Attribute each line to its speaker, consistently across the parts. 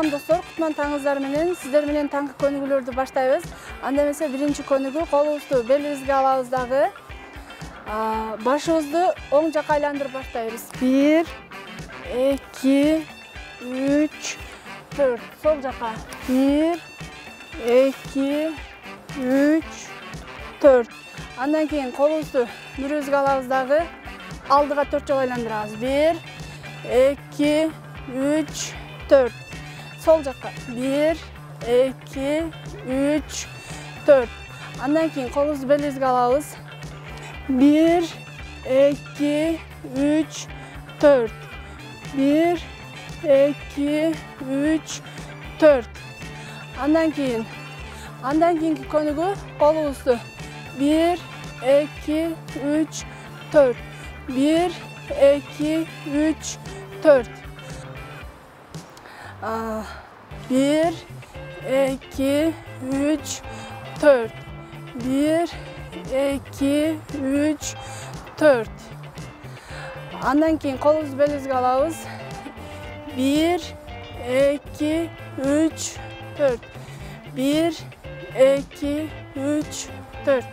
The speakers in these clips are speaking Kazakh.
Speaker 1: Салам достор, кутман таңыңыздар менен. Сиздер менен таңкы көнүгүүлөрдү баштайбыз. Анда эмесе биринчи көнүгүү колубузду белибизге алабыз дагы. Башыбызды оң жакка айландырып баштайбыз. 1, 2, 3, 4. Сол жакка. 1, 2, 3, 4. Андан кийин колубузду бүрүбүзгө алабыз дагы. Алдыга 4 жолу айландырабыз. 1, 2, 3, 4. Sol жаққа 1, 2, 3, 4. Андан кейін қолымызды белімізге алабыз. 1, 2, 3, 4. 1, 2, 3, 4. Андан кейінгі көнүгүү қолымызды 1, 2, 3, 4. 1, 2, 3, 4. 1, 2, 3, 4. 1, 2, 3, 4. Андан кейін қолымызды белімізге алабыз. 1, 2, 3, 4. 1, 2, 3, 4.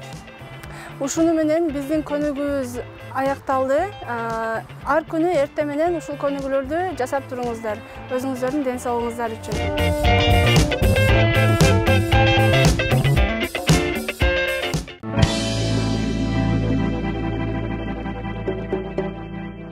Speaker 1: Ушуну менен биздин көнүгүүбүз аякталды. Ар күнү эртең менен ушул көнүгүүлөрдү жасап туруңуздар. Өзүңүздөрдүн ден соолугуңуздар үчүн.